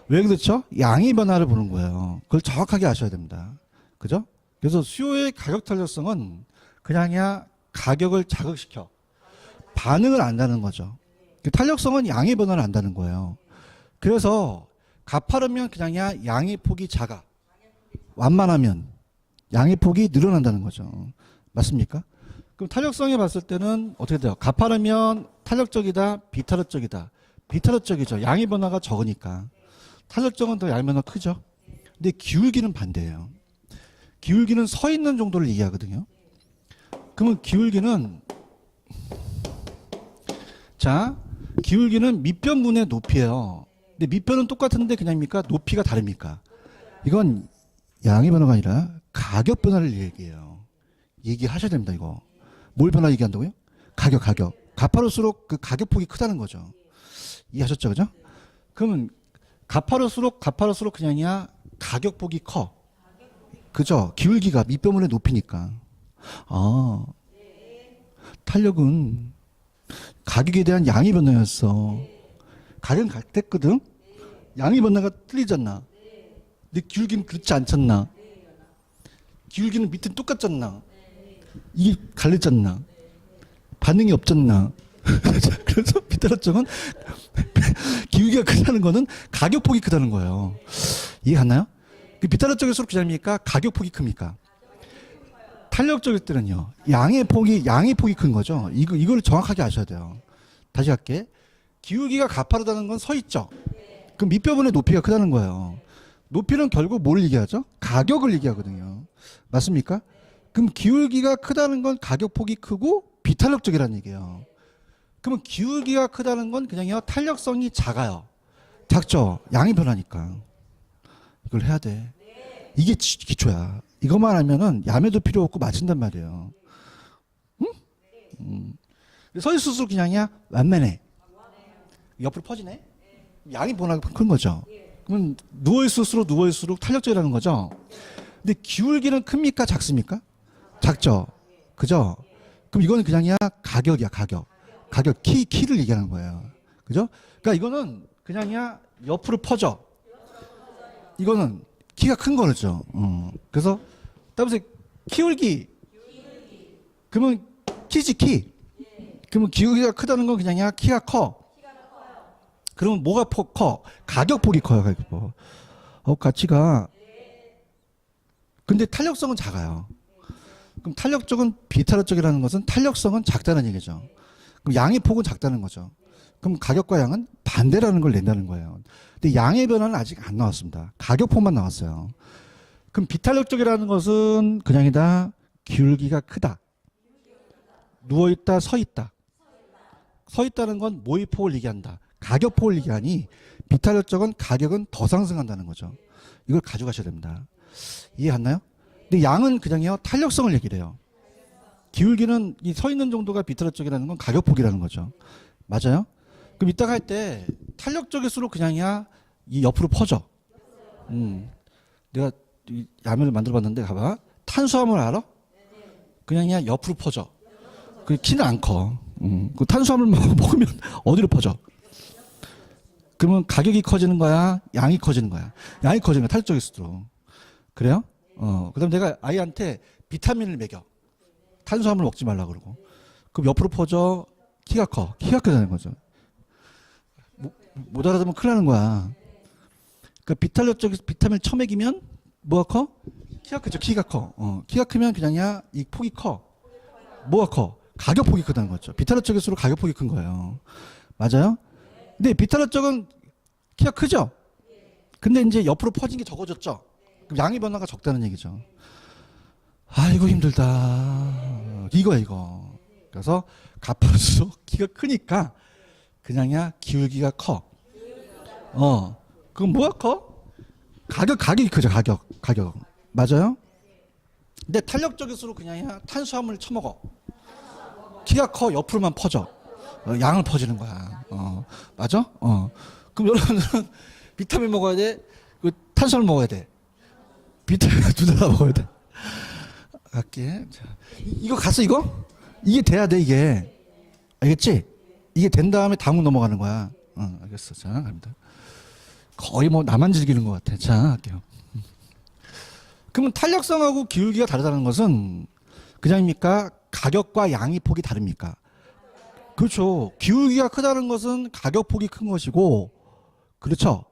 S1: 왜 그렇죠? 양의 변화를 보는 거예요. 그걸 정확하게 아셔야 됩니다. 그죠? 그래서 수요의 가격 탄력성은 그냥이야 가격을 자극시켜 반응을 안다는 거죠. 탄력성은 양의 변화를 안다는 거예요. 그래서 가파르면 그냥이야 양의 폭이 작아. 완만하면 양의 폭이 늘어난다는 거죠. 맞습니까? 그럼 탄력성에 봤을 때는 어떻게 돼요? 가파르면 탄력적이다, 비탄력적이다. 비탄력적이죠. 양의 변화가 적으니까. 탄력적은 더 양의 변화가 크죠. 근데 기울기는 반대예요. 기울기는 서 있는 정도를 얘기하거든요. 그러면 기울기는 자, 기울기는 밑변분의 높이예요. 근데 밑변은 똑같은데 그냥입니까? 높이가 다릅니까? 이건 양의 변화가 아니라 가격 변화를 얘기해요. 얘기하셔야 됩니다, 이거. 뭘 변화 얘기한다고요? 가격. 가파를수록 그 가격폭이 크다는 거죠. 이해하셨죠, 그죠? 그러면 가파를수록 그냥이야 가격폭이 커. 그죠? 기울기가 밑변분의 높이니까. 탄력은 가격에 대한 양의 변화였어. 가격은 같았거든? 양의 변화가 틀리잖아. 근데 기울기는 그렇지 않잖나. 기울기는 밑은 똑같잖나. 이게 갈렸잖나. 반응이 없잖나. 그래서 비탄력적은 기울기가 크다는 거는 가격폭이 크다는 거예요. 이해 갔나요? 비탄력적일수록 그냥입니까? 가격폭이 큽니까? 탄력적일 때는요. 양의 폭이 큰 거죠. 이걸 정확하게 아셔야 돼요. 다시 할게. 기울기가 가파르다는 건 서 있죠. 그럼 밑변분의 높이가 크다는 거예요. 높이는 결국 뭘 얘기하죠? 가격을 얘기하거든요. 맞습니까? 그럼 기울기가 크다는 건 가격폭이 크고 비탄력적이라는 얘기예요. 그러면 기울기가 크다는 건 그냥요 탄력성이 작아요. 작죠? 양이 변하니까. 이걸 해야 돼. 이게 기초야. 이것만 하면은 야매도 필요 없고 맞춘단 말이에요. 응? 서 있을수록 그냥이야 완만해. 옆으로 퍼지네. 양이 변화가 큰 거죠. 그러면 누워있을수록 탄력적이라는 거죠. 근데 기울기는 큽니까? 작습니까? 작죠. 그죠? 그럼 이거는 그냥이야 가격이야, 가격. 키를 얘기하는 거예요. 그죠? 그러니까 이거는 그냥이야 옆으로 퍼져. 이거는 키가 큰 거죠. 그래서 따라서 기울기. 그러면 키지 키. 그러면 기울기가 크다는 건 그냥이야 키가 커. 그러면 뭐가 커? 가격폭이 커요, 가격폭. 가치가. 근데 탄력성은 작아요. 그럼 탄력적은 비탄력적이라는 것은 탄력성은 작다는 얘기죠. 그럼 양의 폭은 작다는 거죠. 그럼 가격과 양은 반대라는 걸 낸다는 거예요. 근데 양의 변화는 아직 안 나왔습니다. 가격폭만 나왔어요. 그럼 비탄력적이라는 것은 그냥이다 기울기가 크다. 누워있다, 서있다. 서있다는 건 모의폭을 얘기한다. 가격폭을 얘기하니 비탄력적은 가격은 더 상승한다는 거죠. 이걸 가져가셔야 됩니다. 이해갔나요? 근데 양은 그냥요 탄력성을 얘기를 해요. 기울기는 이 서 있는 정도가 비탄력적이라는 건 가격폭이라는 거죠. 맞아요? 그럼 이따가 할 때 탄력적일수록 그냥이야 이 옆으로 퍼져. 내가 이 야매를 만들어봤는데 가봐. 탄수화물 알아? 그냥이야 옆으로 퍼져. 그 키는 안 커. 그 탄수화물 먹으면 어디로 퍼져? 그러면 가격이 커지는 거야? 양이 커지는 거야? 양이 커지는 거야. 탄력적일수록. 그래요? 그다음 내가 아이한테 비타민을 먹여. 탄수화물 먹지 말라 그러고. 그럼 옆으로 퍼져. 키가 커. 키가 크다는 거죠. 못 알아들으면 큰일 나는 거야. 그러니까 비탄력적 비타민을 처먹이면 뭐가 커? 키가 크죠. 키가 커. 키가 크면 그냥이야 이 폭이 커. 뭐가 커? 가격폭이 크다는 거죠. 비탄력적일수록 가격폭이 큰 거예요. 맞아요? 근데 비탄력적은 키가 크죠? 근데 이제 옆으로 퍼진 게 적어졌죠? 그럼 양의 변화가 적다는 얘기죠. 아이고 힘들다. 이거. 그래서 가파를수록 키가 크니까 그냥이야 기울기가 커. 그럼 뭐가 커? 가격이 크죠. 가격. 맞아요? 근데 탄력적일수록 그냥이야 탄수화물을 처먹어. 키가 커 옆으로만 퍼져. 양을 퍼지는 거야. 맞아? 그럼 여러분들은 비타민 먹어야 돼? 그 탄수화물 먹어야 돼? 비타민 둘 다 먹어야 돼? 갈게. 자, 이거 갔어 이거? 이게 돼야 돼 이게. 알겠지? 이게 된 다음에 다음 넘어가는 거야. 알겠어. 자, 갑니다. 거의 뭐 나만 즐기는 것 같아. 자, 할게요. 그러면 탄력성하고 기울기가 다르다는 것은 그냥입니까? 가격과 양의 폭이 다릅니까? 그렇죠. 기울기가 크다는 것은 가격 폭이 큰 것이고, 그렇죠.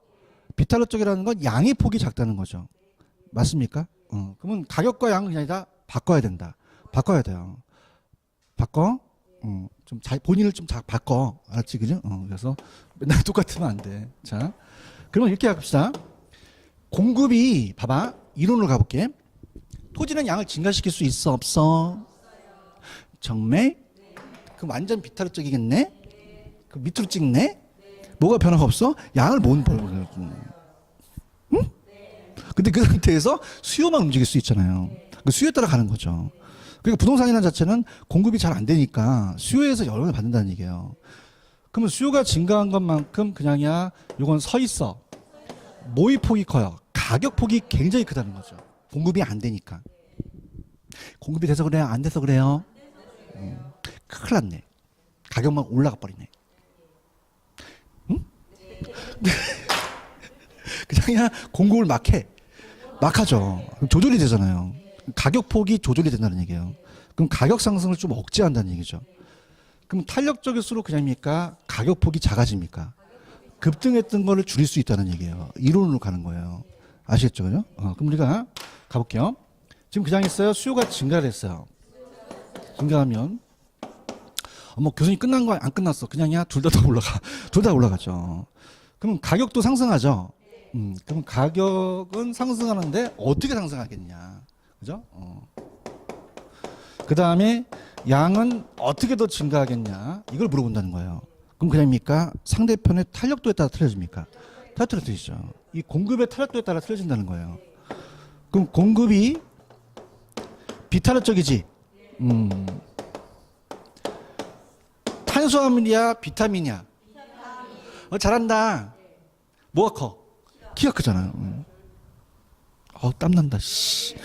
S1: 비탄력적이라는 건 양의 폭이 작다는 거죠. 맞습니까? 그러면 가격과 양은 그냥 다 바꿔야 된다. 바꿔야 돼요. 바꿔. 본인을 좀 바꿔. 알았지, 그죠? 그래서 맨날 똑같으면 안 돼. 자, 그러면 이렇게 합시다. 공급이, 봐봐. 이론으로 가볼게. 토지는 양을 증가시킬 수 있어, 없어? 정말? 그럼 완전 비탄력적이겠네? 그럼 밑으로 찍네? 뭐가 변화가 없어? 양을 못 벌어. 응? 근데 그 상태에서 수요만 움직일 수 있잖아요. 그 수요에 따라 가는 거죠. 그러니까 부동산이라는 자체는 공급이 잘 안 되니까 수요에서 영향을 받는다는 얘기예요. 그러면 수요가 증가한 것만큼 그냥이야 요건 서 있어. 모의폭이 커요. 가격폭이 굉장히 크다는 거죠. 공급이 안 되니까. 공급이 돼서 그래요? 안 돼서 그래요? 큰일 났네. 가격만 올라가 버리네. 응? 그냥 공급을 막 해. 막 하죠. 그럼 조절이 되잖아요. 가격폭이 조절이 된다는 얘기예요. 그럼 가격 상승을 좀 억제한다는 얘기죠. 그럼 탄력적일수록 그냥입니까? 가격폭이 작아집니까? 급등했던 거를 줄일 수 있다는 얘기예요. 이론으로 가는 거예요. 아시겠죠? 그죠? 그럼 우리가 가볼게요. 지금 그냥 했어요. 수요가 증가를 했어요. 증가하면 뭐 교수님 끝난 거 안 끝났어. 그냥이야 둘 다 올라가. 둘 다 올라가죠. 그럼 가격도 상승하죠. 그럼 가격은 상승하는데 어떻게 상승하겠냐. 그죠? 그 다음에 양은 어떻게 더 증가하겠냐. 이걸 물어본다는 거예요. 그럼 그냥입니까? 상대편의 탄력도에 따라 틀려집니까? 틀려지죠. 이 공급의 탄력도에 따라 틀려진다는 거예요. 그럼 공급이 비탄력적이지. 탄수화물이야, 비타민이야. 잘한다. 뭐가 커? 키가 크잖아요. 땀난다. 씨.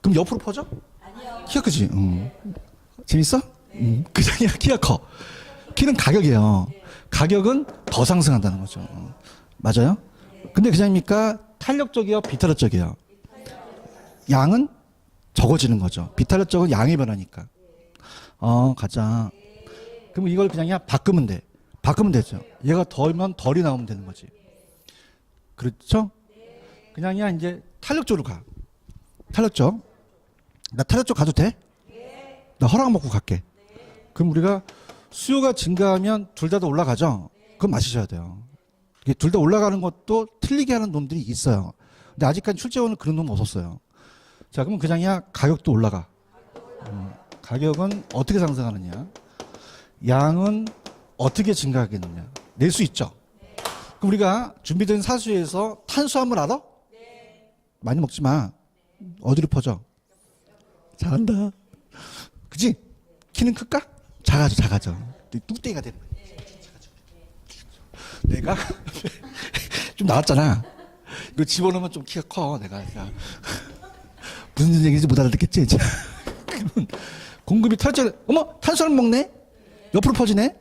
S1: 그럼 옆으로 퍼져? 키가 크지? 재밌어? 그냥이야, 키가 커. 키는 가격이에요. 가격은 더 상승한다는 거죠. 맞아요? 근데 그냥입니까? 탄력적이요, 비탄력적이요? 양은 적어지는 거죠. 비탄력적은 양의 변화니까. 가자. 그럼 이걸 그냥이야 바꾸면 돼. 바꾸면 되죠. 얘가 덜면 덜이 나오면 되는 거지. 그렇죠? 그냥이야 이제 탄력적으로 가. 탄력적. 나 탄력적 가도 돼? 나 허락 먹고 갈게. 그럼 우리가 수요가 증가하면 둘 다 올라가죠? 그럼 마시셔야 돼요. 둘 다 올라가는 것도 틀리게 하는 놈들이 있어요. 근데 아직까지 출제원은 그런 놈 없었어요. 자, 그럼 그냥이야 가격도 올라가. 가격은 어떻게 상승하느냐, 양은 어떻게 증가하겠느냐 낼 수 있죠. 그럼 우리가 준비된 사수에서 탄수화물 알아? 많이 먹지 마. 어디로 퍼져? 잘한다. 그치? 키는 클까? 작아져. 뚝배기가 되는 거야. 내가 좀 나왔잖아. 이거 집어넣으면 좀 키가 커. 내가 무슨 얘기인지 못 알아듣겠지? 그러면 공급이 탈출. 어머, 탄수화물 먹네? 옆으로 퍼지네?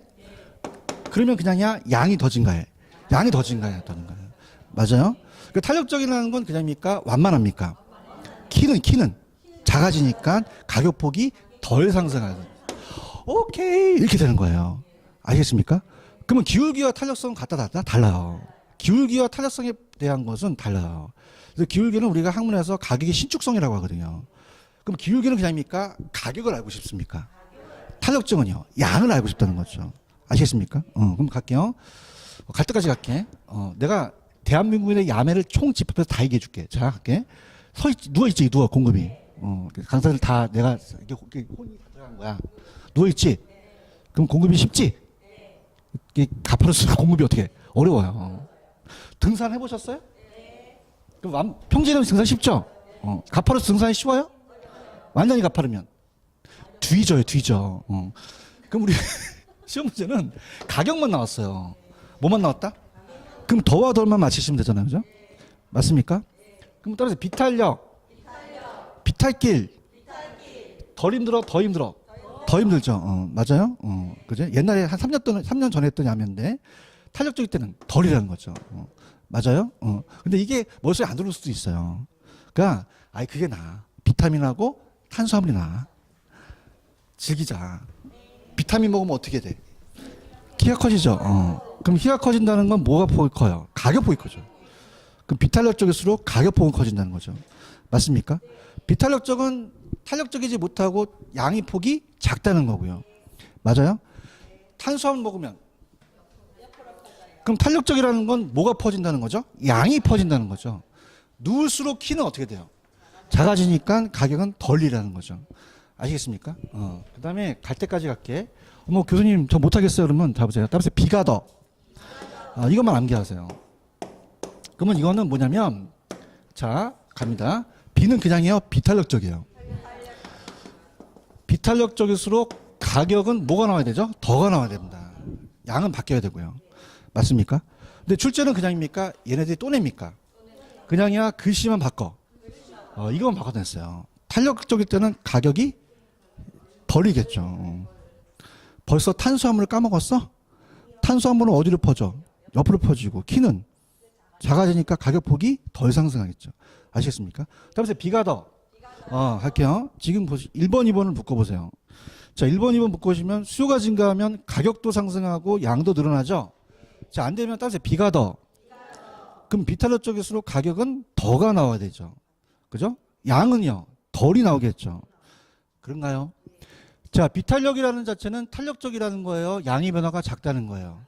S1: 그러면 그냥이야 양이 더 증가해. 양이 더 증가해. 맞아요? 그 탄력적이라는 건 그냥입니까? 완만합니까? 키는 작아지니까 가격폭이 덜 상승하는. 오케이 이렇게 되는 거예요. 아시겠습니까? 그러면 기울기와 탄력성은 같다 달라요. 기울기와 탄력성에 대한 것은 달라요. 그래서 기울기는 우리가 학문에서 가격의 신축성이라고 하거든요. 그럼 기울기는 그냥입니까? 가격을 알고 싶습니까? 탄력성은요, 양을 알고 싶다는 거죠. 아시겠습니까? 그럼 갈게요. 갈 때까지 갈게. 내가 대한민국의 야매를 총 집합해서 다 얘기해 줄게. 자, 갈게. 누워있지, 공급이. 강사들 다 내가 이렇게 혼이 들어간 거야. 누워있지? 그럼 공급이 쉽지? 가파르스 공급이 어떻게? 어려워요. 등산 해보셨어요? 그럼 평지는 등산 쉽죠? 가파르스 등산이 쉬워요? 완전히 가파르면 뒤져. 그럼 우리 시험 문제는 가격만 나왔어요. 뭐만 나왔다? 그럼 더와 덜만 맞히시면 되잖아요, 그죠? 맞습니까? 그럼 따라서 비탄력, 비탈길, 덜 힘들어, 더 힘들어, 더 힘들죠. 맞아요? 그죠? 옛날에 한 3년 전에 했던 야매인데 탄력적일 때는 덜이라는 거죠. 맞아요? 근데 이게 머릿속에 안 들어올 수도 있어요. 그러니까 그게 나아. 비타민하고 탄수화물이 나아. 즐기자. 비타민 먹으면 어떻게 돼? 키가 커지죠. 그럼 키가 커진다는 건 뭐가 폭이 커요? 가격폭이 커져. 그럼 비탄력적일수록 가격폭은 커진다는 거죠. 맞습니까? 비탄력적은 탄력적이지 못하고 양의 폭이 작다는 거고요. 맞아요? 탄수화물 먹으면 그럼 탄력적이라는 건 뭐가 퍼진다는 거죠? 양이 퍼진다는 거죠. 누울수록 키는 어떻게 돼요? 작아지니까 가격은 덜이라는 거죠. 아시겠습니까? 그 다음에 갈 때까지 갈게. 교수님 저 못하겠어요. 그러면 잡으세요. 따라서 비가 더. 이것만 암기하세요. 그러면 이거는 뭐냐면, 자, 갑니다. 비는 그냥이에요. 비탄력적이에요. 비탄력적일수록 가격은 뭐가 나와야 되죠? 더가 나와야 됩니다. 양은 바뀌어야 되고요. 맞습니까? 근데 출제는 그냥입니까? 얘네들이 또 냅니까? 그냥이야 글씨만 바꿔. 이것만 바꿔냈어요. 탄력적일 때는 가격이 덜이겠죠. 벌써 탄수화물을 까먹었어? 탄수화물은 어디로 퍼져? 옆으로 퍼지고 키는 작아지니까 가격폭이 덜 상승하겠죠. 아시겠습니까? 다음에 비가 더. 할게요. 지금 1번, 2번을 묶어보세요. 자, 1번, 2번 묶어보시면 수요가 증가하면 가격도 상승하고 양도 늘어나죠. 자, 안 되면 따라서 비가 더. 그럼 비탄력 쪽일수록 가격은 더가 나와야 되죠. 그죠? 양은요, 덜이 나오겠죠. 그런가요? 자, 비탄력이라는 자체는 탄력적이라는 거예요. 양의 변화가 작다는 거예요.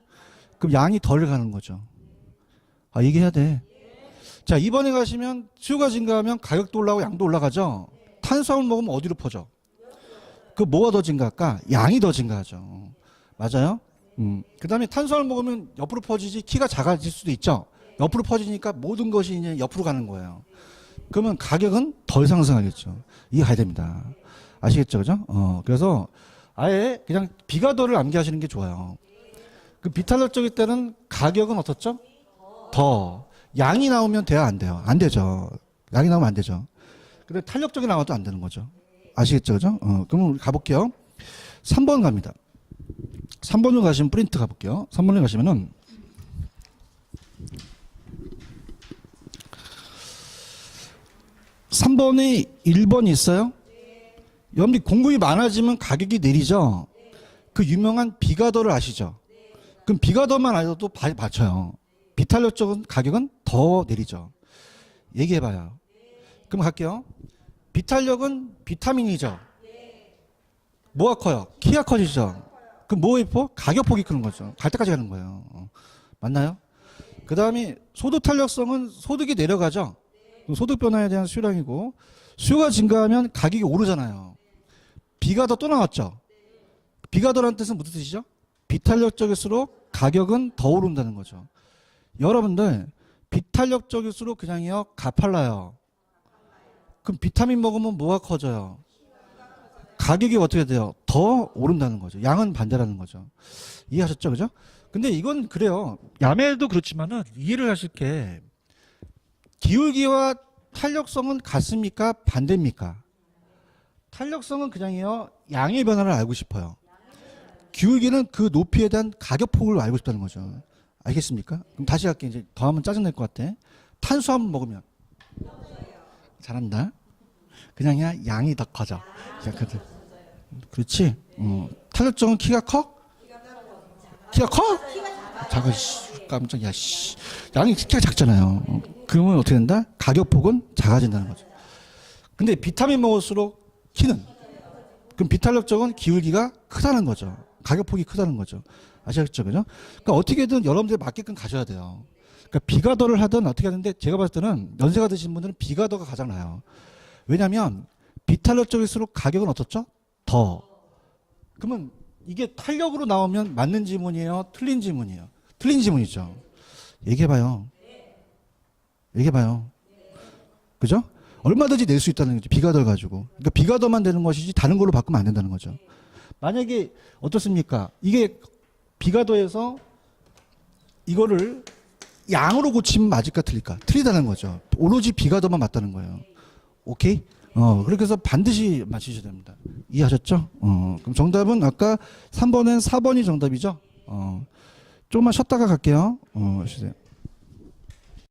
S1: 그럼 양이 덜 가는 거죠. 얘기해야 돼. 자, 이번에 가시면 수요가 증가하면 가격도 올라가고 양도 올라가죠. 탄수화물 먹으면 어디로 퍼져? 그 뭐가 더 증가할까? 양이 더 증가하죠. 맞아요? 그 다음에 탄수화물 먹으면 옆으로 퍼지지 키가 작아질 수도 있죠. 옆으로 퍼지니까 모든 것이 이제 옆으로 가는 거예요. 그러면 가격은 덜 상승하겠죠. 이게 가야 됩니다. 아시겠죠? 그죠? 그래서 아예 그냥 비가더를 암기하시는 게 좋아요. 그 비탄력적일 때는 가격은 어떻죠? 더. 양이 나오면 돼야 안 돼요? 안 되죠. 양이 나오면 안 되죠. 근데 탄력적이 나와도 안 되는 거죠. 아시겠죠? 그죠? 그럼 우리 가볼게요. 3번 갑니다. 3번으로 가시면 프린트 가볼게요. 3번에 가시면은 3번에 1번이 있어요? 여러분들 공급이 많아지면 가격이 내리죠? 그 유명한 비가더를 아시죠? 그럼 비가더만 알아도 맞춰요. 비탄력 쪽은 가격은 더 내리죠. 얘기해봐요. 그럼 갈게요. 비탄력은 비타민이죠. 뭐가 커요? 키가 커지죠. 그럼 뭐에 퍼? 가격폭이 크는 거죠. 갈 때까지 가는 거예요. 맞나요? 그 다음에 소득 탄력성은 소득이 내려가죠. 소득 변화에 대한 수요량이고 수요가 증가하면 가격이 오르잖아요. 비가더 또 나왔죠. 비가더라는 뜻은 무슨 뜻이죠? 비탄력적일수록 가격은 더 오른다는 거죠. 여러분들 비탄력적일수록 그냥요 가팔라요. 그럼 비타민 먹으면 뭐가 커져요? 가격이 어떻게 돼요? 더 오른다는 거죠. 양은 반대라는 거죠. 이해하셨죠? 그죠? 근데 이건 그래요. 야매도 그렇지만은 이해를 하실 게 기울기와 탄력성은 같습니까? 반대입니까? 탄력성은 그냥요 양의 변화를 알고 싶어요. 기울기는 그 높이에 대한 가격폭을 알고 싶다는 거죠. 알겠습니까? 그럼 다시 할게. 이제 더하면 짜증날 것 같아. 탄수화물 먹으면 잘한다. 그냥이야 양이 더 커져. 그렇지. 탄력성은 키가 커? 키가 커? 작아. 깜짝이야. 양이 키가 작잖아요. 그러면 어떻게 된다? 가격폭은 작아진다는 거죠. 근데 비타민 먹을수록 키는 그럼 비탄력적은 기울기가 크다는 거죠. 가격폭이 크다는 거죠. 아시겠죠? 그죠? 그러니까 어떻게든 여러분들 맞게끔 가셔야 돼요. 그러니까 비가더를 하든 어떻게 하는데 제가 봤을 때는 연세가 드신 분들은 비가더가 가장 나아요. 왜냐하면 비탄력적일수록 가격은 어떻죠? 더. 그러면 이게 탄력으로 나오면 맞는 지문이에요? 틀린 지문이에요? 틀린 지문이죠. 얘기해봐요. 얘기해봐요. 그죠? 얼마든지 낼 수 있다는 거죠. 비가더를 가지고. 그러니까 비가더만 되는 것이지 다른 걸로 바꾸면 안 된다는 거죠. 만약에 어떻습니까? 이게 비가더에서 이거를 양으로 고치면 맞을까 틀릴까? 틀리다는 거죠. 오로지 비가더만 맞다는 거예요. 오케이? 그렇게 해서 반드시 맞히셔야 됩니다. 이해하셨죠? 그럼 정답은 아까 3번엔 4번이 정답이죠? 조금만 쉬었다가 갈게요. 쉬세요.